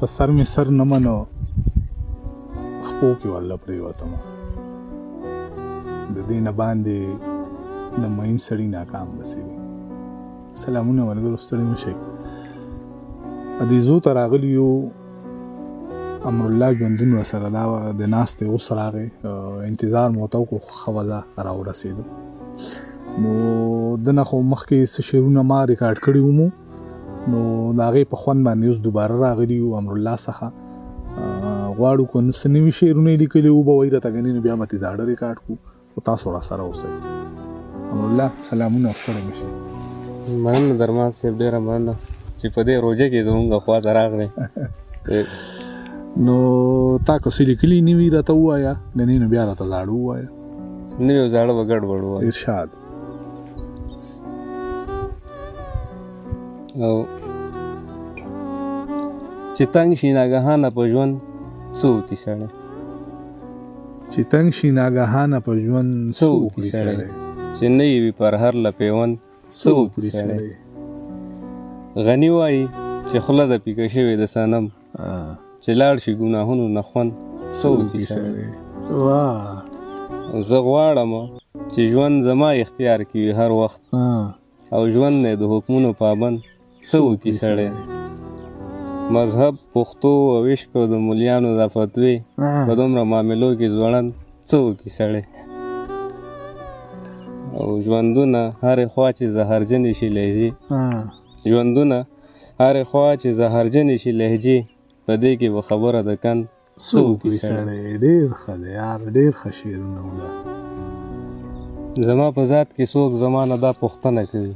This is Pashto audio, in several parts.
په سر مې سر نه منو خپو کې والله پرېوتم د دې نه باندې د مین سړي ناکام بسې وي. سلامونه ملګرو، ستړي مه شئ. ادیزو ته راغلي یو امرالله ژوندون ورسره دا د ناستې اوس راغی، انتظار مو ورته وکړو خو ښه وه راورسېدو. نو دنه خو مخکې څه شعرونه ما ریکارډ کړي ومو، نو د هغې په خوند باندې اوس دوباره راغلي یو امرالله څخه. غواړو که څه نوي شعرونه یې لیکلي وو به وایي راته ګنې نو بیا به ترې زاړه ریکارډ کړو، خو تاسو راسره اوسئ. امرالله سلامونه، ستړی مه شئ. مننه درمان صاحب، ډېره مننه چې په دې روژه کې زمونږ خوا ته راغلی. نو تا که څه لیکلي نه وي راته ووایه، ګنې نو بیا راته زاړه ووایه. نوي او زاړه به ګډوډ ووایه. ارشاد. او چې تنګ شي ناګهانه په ژوند څه وکړي سړی، چې تنګ شي ناګهانه په ژوند څه وکړي سړی، چې نه یې وي پر هر لپیوند څه وکړي سړی. غني وایي چې خوله د پیکه شوې د صنم، چې لاړ شي ګناهونو نه خوند څه وکړي سړی. زه غواړم چې ژوند زما اختیار کې وي هر وخت، او ژوند نه د حکمونو پابند څه وکړي سړی. مذهب، پښتو او عشق او د مولیانو د فتوې په دومره معاملو کې ځوړند څه وکړي سړی. او ژوندونه هرې خوا چې زهرجنې شي لهجې، ژوندونه هرې خوا چې زهرجنې شي لهجې، په دې کې به خبره د کند څه وکړي سړی. ډېر ښه دی یار، ډېر ښه شعرونه وو. زما په ذات کې څوک زما نه دا پوښتنه کوي،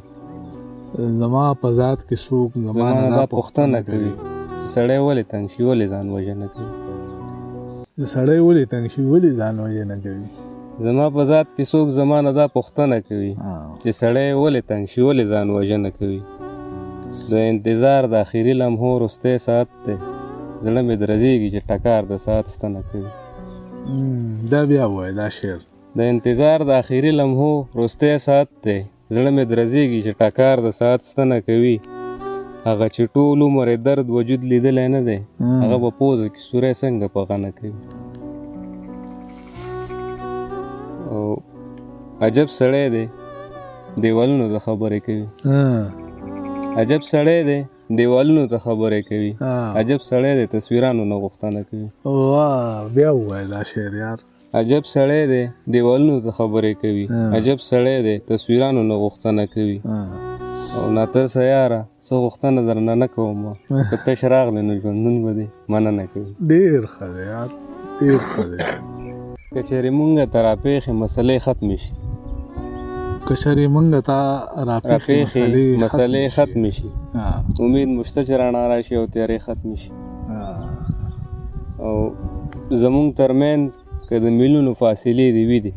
زما په ذات کې څوک زما نه دا پوښتنه کوي، چې سړی ولې تنګ شي ولې ځان وژنه کوي. سړی ولې تنګ شي ولې ځان وژنه کوي. زما په ذات کې څوک زما نه دا پوښتنه کوي، چې سړی ولې تنګ شي ولې ځان وژنه کوي. د انتظار د اخري لمحو وروستی ساعت دی، زړه مې درزېږي چې ټکار د ساعت ستنه کوي. دا بیا ووایه دا شعر. د انتظار د اخري لمحو وروستی ساعت دی، زړه مې درزېږي چې ټکار د ساعت ستنه کوي. هغه چې ټول عمر یې درد وجود لیدلی نه دی، هغه به پوزه کې سوری څنګه په غنه کوي. او عجب سړی دی دیوالونو ته خبرې کوي، عجب سړی دی دیوالونو ته خبرې کوي، عجب سړی دی تصویرانو نه غوښتنه کوي. بیا ووایه دا شعر یار. عجب سړی دی دیوالونو ته خبرې کوي، عجب سړی دی تصویرانو نه غوښتنه کوي. او ناترسه یاره څه غوښتنه درنه نه کوم، که تش راغلی نو ژوندون به دې مننه کوي. ډېر ښه دی یار، ډېر ښه دی. که چېرې مونږ ته راپېښې مسلې ختمې شي، که چېرې مونږ ته راپېښې مسلې ختمې شي، امید مو شته چې رڼا راشي او تیارې ختمې شي. او زمونږ ترمنځ که د میلونو فاصلې دې وي دي،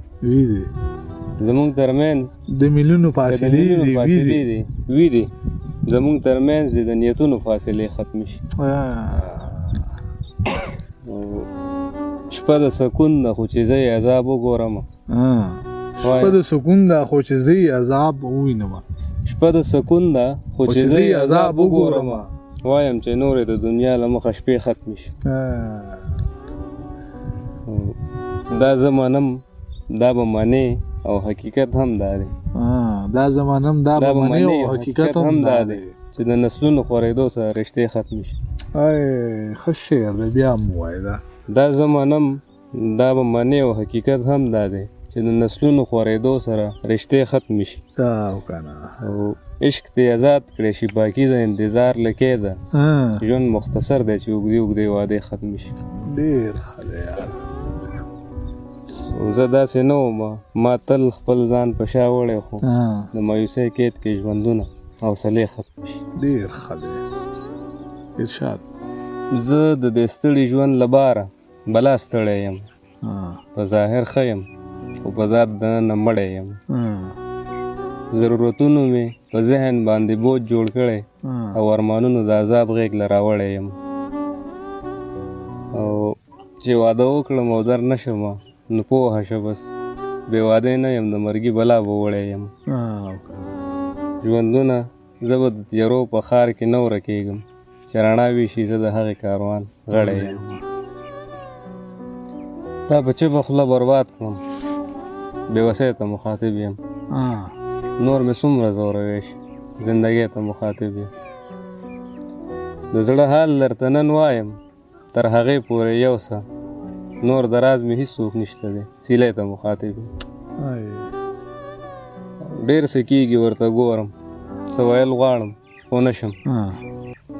زمونږ ترمنځ د میلونو فاصلې دې وي دي، زمونږ ترمنځ دې د نیتونو فاصلې ختمې شي. شپه د سکون ده خو چې زه یې عذاب وګورم، شپه د سکون ده خو چې زه یې عذاب ووینم، شپه د سکون ده خو چې زه یې عذاب وګورم، وایم چې نورې د دنیا له مخه شپې ختمې شي. دا زه منم دا به منې او حقیقت هم دا دی، دا زه منم دا به منې او حقیقت هم دا دی، چې د نسلونو خورېدو سره رشتې ختمې شي. ښه شعر دی، بیا هم ووایه دا. دا زه منم دا به منې او حقیقت هم دا دی، چې د نسلونو خورېدو سره رشتې ختمې شي. او عشق دې آزاد کړی شي، باقي د انتظار لکې ده، ژوند مختصر دی چې اوږدې اوږدې وعدې ختمې شي. ډېر ښه دی یار. زه داسې نه وم، ما تل خپل ځان په شا وړی، خو د مایوسۍ قید کې ژوندونه حوصلې ختمې شي. ډېر ښه دی. ارشاد. زه د دې ستړي ژوند له باره بلا ستړی یم، په ظاهر ښه یم خو په ذات دننه مړی یم. ضرورتونو مې په ذهن باندې بوج جوړ کړی، او ارمانونو د عذاب غېږ له راوړی یم. او چې واده وکړم او در نه شم نو پوهه شه بس بې واده نه یم، د مرګي بلا به وړی یم. ژوندونه زه به د تیارو په ښار کې نه ورکېږم، چې رڼا ویشي زه د هغې کاروان غړی یم. تا په چپه خوله برباد کړم بېوسی ته مخاطب یم. نور مې څومره زوروی شي زندګۍ ته مخاطب یم. د زړه حال درته نن وایم تر هغې پورې یو څه نور د راز مې هېڅوک نشته دی سیلۍ ته مخاطب یم. ډېر څه کېږي ورته ګورم څه ویل غواړم خو نه شم.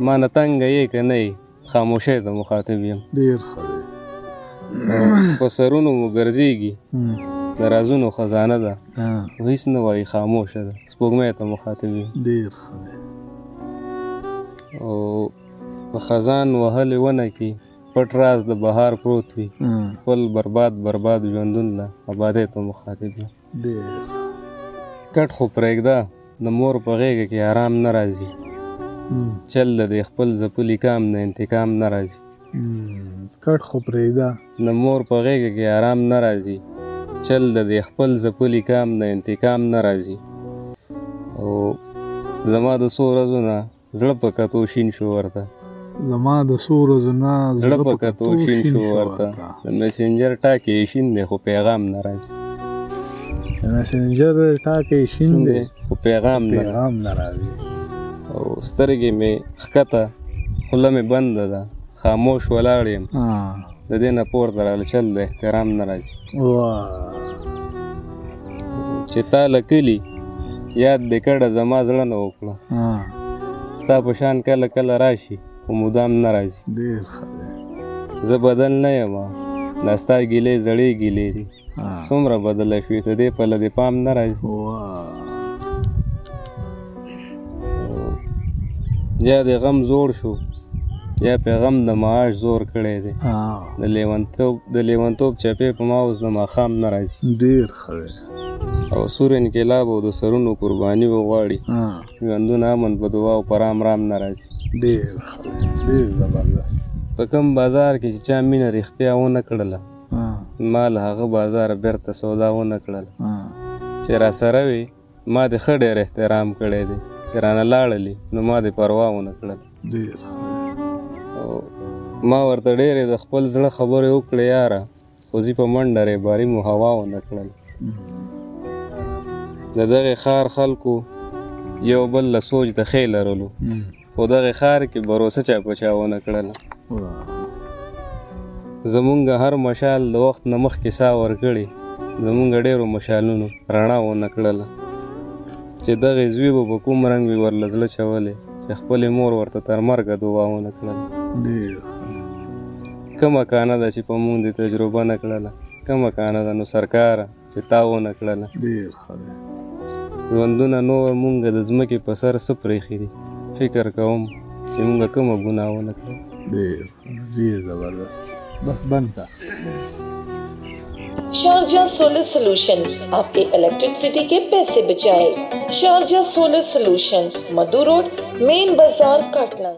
ما نه تنګه یې که نه یې خاموشۍ ته مخاطب یم. ډېر ښه دی. په سرونو مو ګرځېږي د رازونو خزانه ده هېڅ نه وایي خاموشه ده سپوږمۍ ته مخاطب یم. ډېر ښه دی. او په خزان وهلې ونه کې پټ راز د بهار پروت وي خپل برباد ژوندون له ابادۍ ته مخاطب یم. ډېر کټ خو پرېږده د مور په غېږه کې آرام نه راځي چل د دې خپل ځپلي کام نه انتقام نه راځي. کټ خو پرېږده د مور په غېږه کې آرام نه راځي چل د دې خپل ځپلي کام نه انتقام نه راځي. او زما د څو ورځو نه زړه په کتو شین شو ورته زما د څو ورځو نه زړه په کتو شین شو ورته د مسنجر ټاکې شین دی خو پیغام نه راځي. د مسنجر ټاکې شین دی خو پیغام نه راځي. او سترګې مې ښکته خوله مې بنده ده خاموش ولاړ یم د دې نه پورته رالچل د احترام نه راځي. چې تا له کلي یاد دې کړه زما زړه نه وکړه ستا په شان کله کله راشي خو مدام نه راځي. ډېر ښه دی. زه بدل نه یم دا ستا ګیلې زړې ګیلې دي څومره بدله شوې ته دې پله دې پام نه راځي. یا دې غم زوړ شو یا پې غم د معاش زور کړی دی د لیونتوب چپې په ما اوس د ماښام نه راځي. ډېر ښه دی. او سور انقلاب او د سرونو قرباني وغواړي ژوندونه امن په دعا او په رام نه راځي. ډېر ښه دی. ډېر زبردست. په کوم بازار کې چې چا مینه رښتیا ونه کړله ما له هغه بازاره بیرته سودا ونه کړله. چې را سره وي ما دې ښه ډېر احترام کړی دی چې رانه لاړلې نو ما دې پروا ونه کړله. ډېر ښه. ما ورته ډېرې د خپل زړه خبرې وکړې یاره خو زی په منډه رېباري مو هوا ونه کړله. د دغې ښار خلکو یو بل له سوچ د ښې لرلو خو دغې ښار کې بروسه چا په چا ونه کړله. زمونږ هر مشال د وخت نه مخکې ساه ورکړې زمونږ ډېرو مشالونو رڼا ونه کړله. چې دغې زوی به په کوم رنګ وي ورله زړه چولی چې خپلې مور ورته تر مرګه دعا ونه کړله. کمه کانه ده چې په مونږ دې تجربه نه کړله کمه کانه ده نو سرکاره چې تا ونه کړله. ډېر ښه دی. ژوندونه نور مونږ د ځمکې په سر څه پرېښي دي فکر کوم چې مونږ کومه ګناه ونه کړله. ډېر زبردست. بس بند کا. Sharjah solar solution आपके इलेक्ट्रिसिटी के पैसे बचाए. शारजा सोलर सोल्यूशन मधु रोड मेन बाजार काटला.